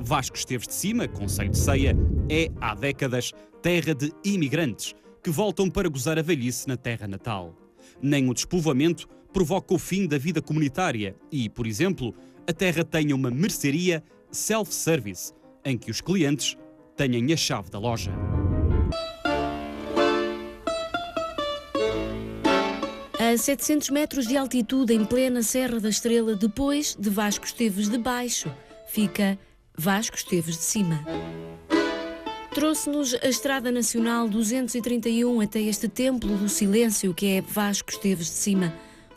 Vasco Esteves de Cima, concelho de Ceia, é, há décadas, terra de imigrantes que voltam para gozar a velhice na terra natal. Nem o despovoamento provoca o fim da vida comunitária e, por exemplo, a terra tenha uma mercearia self-service, em que os clientes tenham a chave da loja. A 700 metros de altitude, em plena Serra da Estrela, depois de Vasco Esteves de Baixo, fica Vasco Esteves de Cima. Trouxe-nos a Estrada Nacional 231 até este Templo do Silêncio, que é Vasco Esteves de Cima,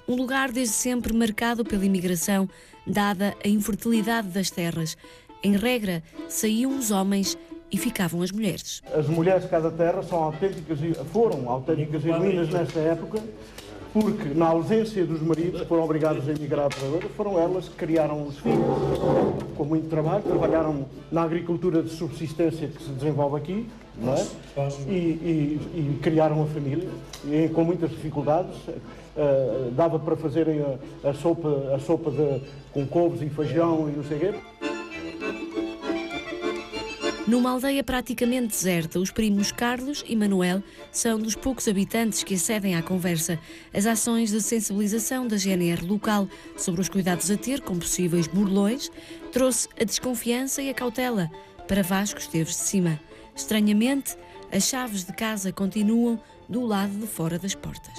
um lugar desde sempre marcado pela imigração, dada a infertilidade das terras. Em regra, saíam os homens e ficavam as mulheres. As mulheres de cada terra foram autênticas heroínas nesta época, porque, na ausência dos maridos, foram obrigados a emigrar para a Europa, foram elas que criaram os filhos, com muito trabalho, trabalharam na agricultura de subsistência que se desenvolve aqui, não é? E criaram a família, e com muitas dificuldades. Dava para fazerem a sopa com couves e feijão e não sei o quê. Numa aldeia praticamente deserta, os primos Carlos e Manuel são dos poucos habitantes que acedem à conversa. As ações de sensibilização da GNR local sobre os cuidados a ter com possíveis burlões trouxe a desconfiança e a cautela para Vasco Esteves de Cima. Estranhamente, as chaves de casa continuam do lado de fora das portas.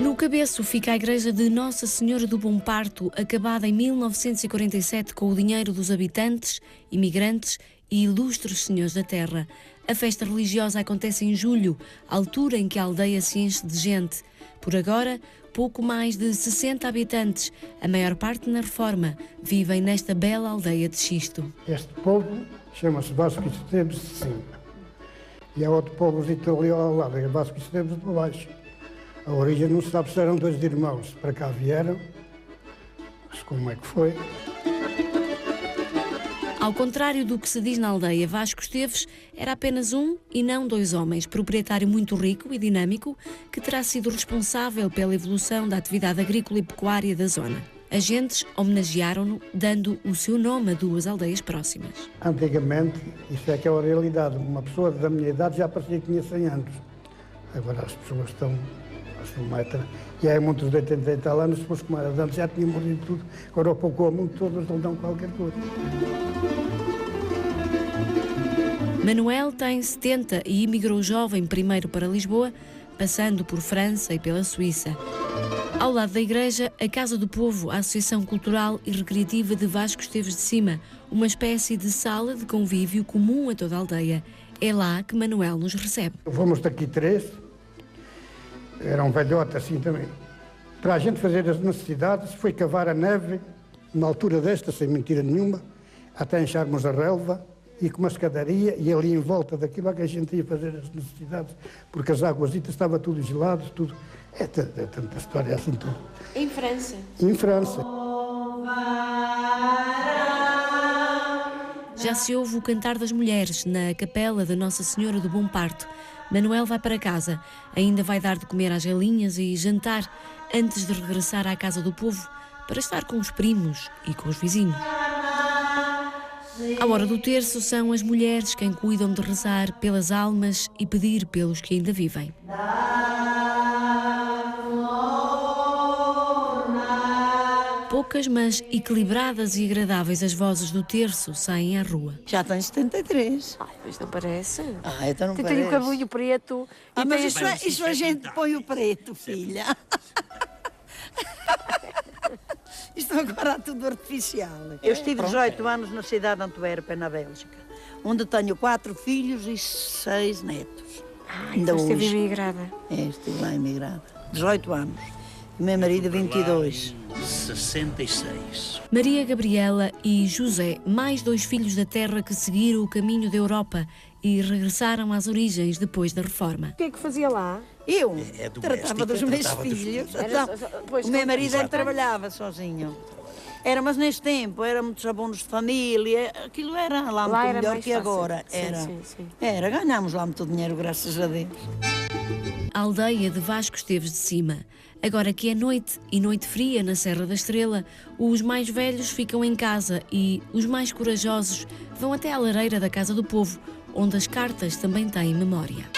No Cabeço fica a igreja de Nossa Senhora do Bom Parto, acabada em 1947 com o dinheiro dos habitantes, imigrantes e ilustres senhores da terra. A festa religiosa acontece em julho, altura em que a aldeia se enche de gente. Por agora, pouco mais de 60 habitantes, a maior parte na Reforma, vivem nesta bela aldeia de Xisto. Este povo chama-se Vasco Esteves de Cima. E há outro povo ali ao lado, é Vasco Esteves de Baixo. A origem não se sabe se eram dois irmãos, para cá vieram, mas como é que foi? Ao contrário do que se diz na aldeia, Vasco Esteves era apenas um e não dois homens, proprietário muito rico e dinâmico, que terá sido responsável pela evolução da atividade agrícola e pecuária da zona. Agentes homenagearam-no, dando o seu nome a duas aldeias próximas. Antigamente, isso é que é a realidade, uma pessoa da minha idade já parecia que tinha 100 anos. Agora as pessoas estão... E há muitos de 80 e tal anos, depois como era de antes, já tinha morrido tudo. Agora, ao pouco ou muito, todos não dão qualquer coisa. Manuel tem 70 e emigrou jovem primeiro para Lisboa, passando por França e pela Suíça. Ao lado da igreja, a Casa do Povo, a Associação Cultural e Recreativa de Vasco Esteves de Cima, uma espécie de sala de convívio comum a toda a aldeia. É lá que Manuel nos recebe. Fomos daqui 3. Era um velhote assim também. Para a gente fazer as necessidades, foi cavar a neve, na altura desta, sem mentira nenhuma, até encharmos a relva, e com uma escadaria, e ali em volta daquilo é que a gente ia fazer as necessidades, porque as águasitas estavam tudo gelado, tudo. É tanta história assim tudo. Em França? Em França. Já se ouve o cantar das mulheres na capela da Nossa Senhora do Bom Parto. Manuel vai para casa, ainda vai dar de comer às galinhas e jantar antes de regressar à Casa do Povo para estar com os primos e com os vizinhos. À hora do terço são as mulheres quem cuidam de rezar pelas almas e pedir pelos que ainda vivem. Poucas, mas equilibradas e agradáveis, as vozes do terço saem à rua. Já tenho 73. Ai, mas não parece. Então não parece. Tem o cabelinho preto. Mas isso a gente põe o preto, filha. Isto agora é tudo artificial. Eu estive 18 anos na cidade de Antuérpia, na Bélgica, onde tenho 4 filhos e 6 netos. Então esteve imigrada. Estive lá imigrada. 18 anos. O meu marido, 22. 66. Maria Gabriela e José, mais 2 filhos da terra que seguiram o caminho da Europa e regressaram às origens depois da reforma. O que é que fazia lá? Eu tratava dos meus filhos. O meu marido é que trabalhava sozinho. Mas nesse tempo, era muitos abonos de família, aquilo era lá muito melhor que agora. Era, ganhámos lá muito dinheiro, graças a Deus. A aldeia de Vasco Esteves de Cima. Agora que é noite e noite fria na Serra da Estrela, os mais velhos ficam em casa e os mais corajosos vão até à lareira da Casa do Povo, onde as cartas também têm memória.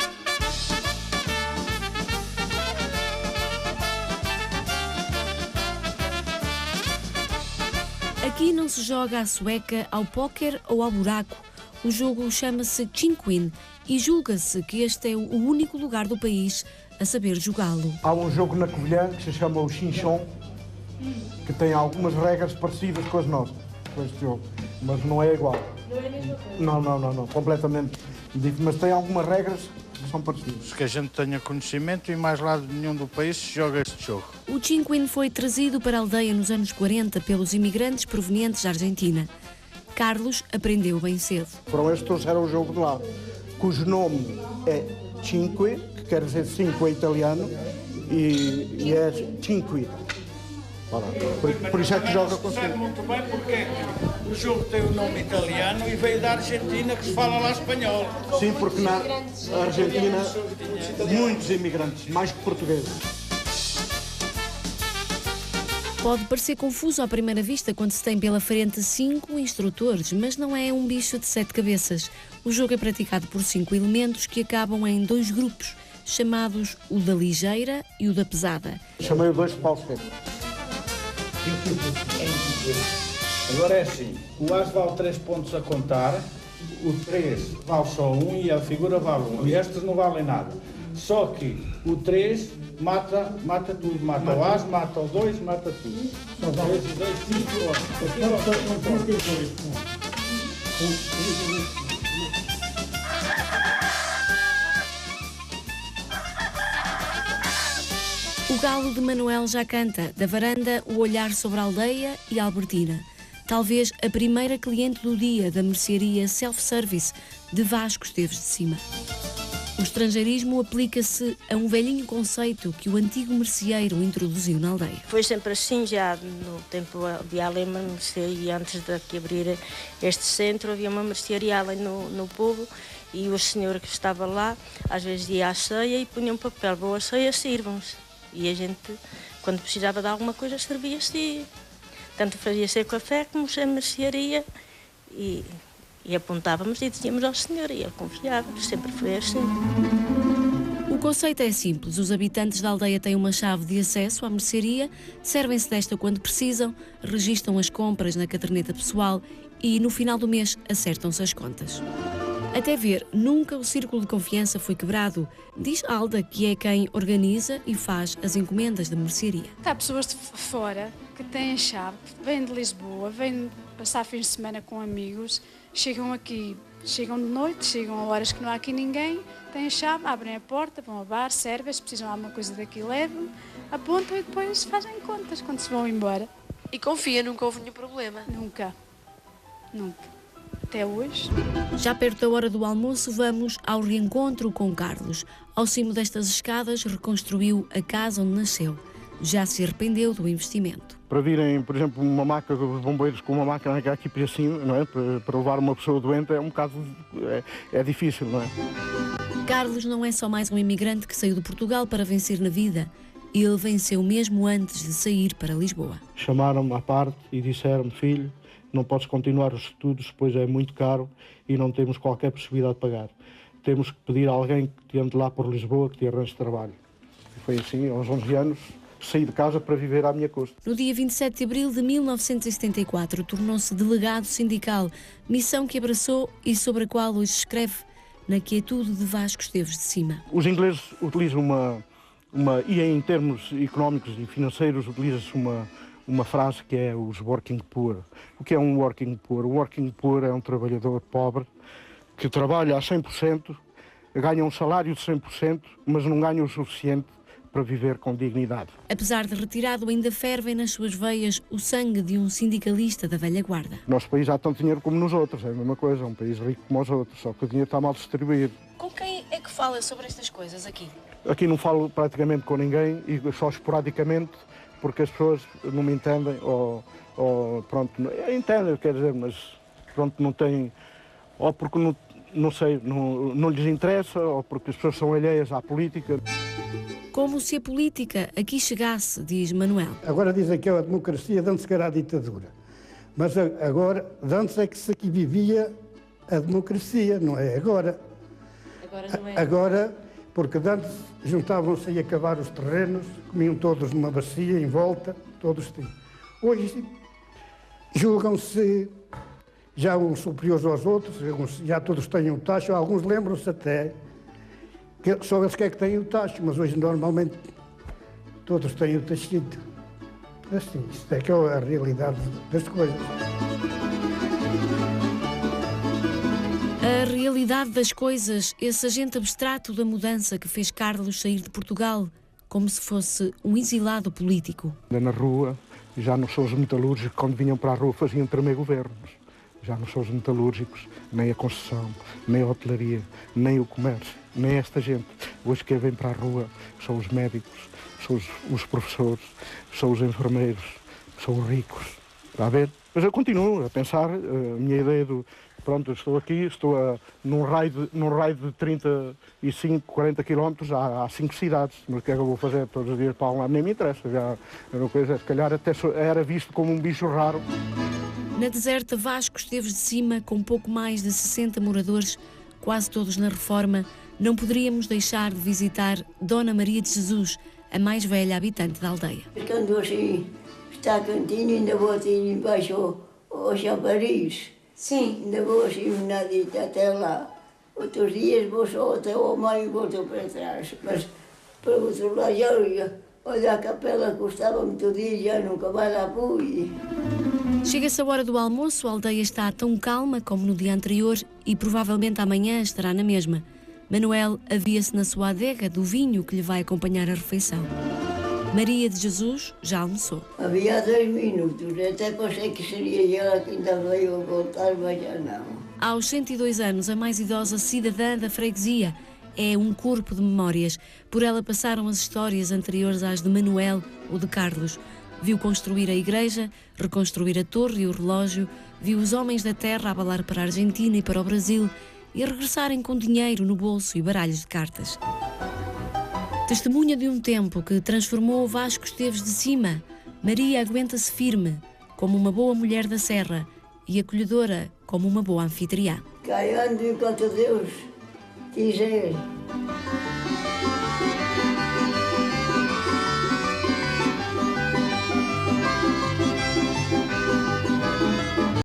Aqui não se joga à sueca, ao póquer ou ao buraco. O jogo chama-se Cinquin e julga-se que este é o único lugar do país a saber jogá-lo. Há um jogo na Covilhã que se chama o Chinchon, que tem algumas regras parecidas com as nossas, com este jogo, mas não é igual. Não é a mesma coisa? Não, completamente diferente, mas tem algumas regras que são parecidas. Que a gente tenha conhecimento e mais lado nenhum do país se joga este jogo. O Cinquin foi trazido para a aldeia nos anos 40 pelos imigrantes provenientes da Argentina. Carlos aprendeu bem cedo. Foram eles que trouxeram o jogo de lá, cujo nome é Cinque, que quer dizer 5 em italiano, e é Cinque. Por isso é que joga com 5. Sabe muito bem porque o jogo tem o nome italiano e veio da Argentina, que se fala lá espanhol. Sim, porque na Argentina muitos imigrantes, mais que portugueses. Pode parecer confuso à primeira vista quando se tem pela frente 5 instrutores, mas não é um bicho de 7 cabeças. O jogo é praticado por 5 elementos que acabam em 2 grupos, chamados o da ligeira e o da pesada. Chamei-o 2 de pau seco. Agora é assim, o as vale 3 pontos a contar, o 3 vale só 1 e a figura vale 1. E estes não valem nada. Só que o 3 mata tudo, mata o as, mata o 2, mata tudo. São 3 e 2, 5 O galo de Manuel já canta, da varanda, o olhar sobre a aldeia e a Albertina. Talvez a primeira cliente do dia da mercearia self-service de Vasco Esteves de Cima. O estrangeirismo aplica-se a um velhinho conceito que o antigo merceeiro introduziu na aldeia. Foi sempre assim, já no tempo de além uma mercearia, antes de aqui abrir este centro, havia uma mercearia além no povo e o senhor que estava lá, às vezes ia à ceia e punha um papel, boa ceia, sirvam-se. E a gente, quando precisava de alguma coisa, servia-se. Tanto fazia-se o café como a mercearia e apontávamos e dizíamos ao senhor e ele confiava, sempre foi assim. O conceito é simples. Os habitantes da aldeia têm uma chave de acesso à mercearia, servem-se desta quando precisam, registam as compras na caderneta pessoal e, no final do mês, acertam-se as contas. Até ver, nunca o círculo de confiança foi quebrado, diz Alda, que é quem organiza e faz as encomendas da mercearia. Há pessoas de fora que têm chave, vêm de Lisboa, vêm passar fins de semana com amigos, chegam aqui, chegam de noite, chegam a horas que não há aqui ninguém, têm a chave, abrem a porta, vão ao bar, servem, se precisam de alguma coisa daqui, levam, apontam e depois fazem contas quando se vão embora. E confia, nunca houve nenhum problema? Nunca. Até hoje. Já perto da hora do almoço, vamos ao reencontro com Carlos. Ao cimo destas escadas, reconstruiu a casa onde nasceu. Já se arrependeu do investimento. Para virem, por exemplo, uma maca, os bombeiros com uma máquina aqui para cima, não é? Para levar uma pessoa doente é um bocado é difícil, não é? Carlos não é só mais um imigrante que saiu de Portugal para vencer na vida. Ele venceu mesmo antes de sair para Lisboa. Chamaram-me à parte e disseram-me: filho, não podes continuar os estudos, pois é muito caro e não temos qualquer possibilidade de pagar. Temos que pedir a alguém que te ande lá por Lisboa, que te arranje trabalho. E foi assim, aos 11 anos, saí de casa para viver à minha custa. No dia 27 de abril de 1974, tornou-se delegado sindical, missão que abraçou e sobre a qual hoje escreve Na Quietude de Vasco Esteves de Cima. Os ingleses utilizam e em termos económicos e financeiros, utiliza-se uma frase que é os working poor. O que é um working poor? O working poor é um trabalhador pobre que trabalha a 100%, ganha um salário de 100%, mas não ganha o suficiente para viver com dignidade. Apesar de retirado, ainda fervem nas suas veias o sangue de um sindicalista da velha guarda. No nosso país há tanto dinheiro como nos outros, é a mesma coisa, é um país rico como os outros, só que o dinheiro está mal distribuído. Com quem é que fala sobre estas coisas aqui? Aqui não falo praticamente com ninguém e só esporadicamente, porque as pessoas não me entendem ou pronto, entendem, quer dizer, mas pronto, não têm, ou porque não sei, não lhes interessa, ou porque as pessoas são alheias à política. Como se a política aqui chegasse, diz Manuel. Agora dizem que é a democracia, de antes que era a ditadura. Mas agora, de antes é que se aqui vivia a democracia, não é agora. Agora não é. Agora, porque de antes juntavam-se a cavar os terrenos, comiam todos numa bacia, em volta, todos tinham. Hoje julgam-se já uns superiores aos outros, já todos têm o tacho, alguns lembram-se até que só eles que é que têm o tacho, mas hoje normalmente todos têm o tachito. Assim, isto é que é a realidade das coisas. A realidade das coisas, esse agente abstrato da mudança que fez Carlos sair de Portugal, como se fosse um exilado político. Na rua, já não são os metalúrgicos, quando vinham para a rua faziam tremer governos. Já não são os metalúrgicos, nem a construção, nem a hotelaria, nem o comércio, nem esta gente. Hoje quem vem para a rua são os médicos, são os professores, são os enfermeiros, são os ricos. Está a ver? Mas eu continuo a pensar, a minha ideia do... Pronto, eu estou aqui, num raio de 35, 40 quilómetros, há 5 cidades. Mas o que é que eu vou fazer todos os dias para lá? Nem me interessa. Já era uma coisa, se calhar até era visto como um bicho raro. Na deserta Vasco Esteves de Cima, com pouco mais de 60 moradores, quase todos na reforma, não poderíamos deixar de visitar Dona Maria de Jesus, a mais velha habitante da aldeia. Quando assim está cantinho, ainda vou assim embaixo ao chafariz. Sim. Ainda vou assim um nadito até lá. Outros dias vou só até ao meio e volto para trás. Mas para o outro lado já olha a capela custava muito dia, já nunca mais lá fui. Chega-se a hora do almoço, a aldeia está tão calma como no dia anterior e provavelmente amanhã estará na mesma. Manuel avia-se na sua adega do vinho que lhe vai acompanhar a refeição. Maria de Jesus já almoçou. Havia 10 minutos, até pensei que seria ela que ainda veio a voltar, mas já não. Aos 102 anos, a mais idosa cidadã da freguesia é um corpo de memórias. Por ela passaram as histórias anteriores às de Manuel ou de Carlos. Viu construir a igreja, reconstruir a torre e o relógio, viu os homens da terra abalar para a Argentina e para o Brasil e regressarem com dinheiro no bolso e baralhos de cartas. Testemunha de um tempo que transformou Vasco Esteves de Cima, Maria aguenta-se firme, como uma boa mulher da serra e acolhedora como uma boa anfitriã. Caiando enquanto Deus quiser.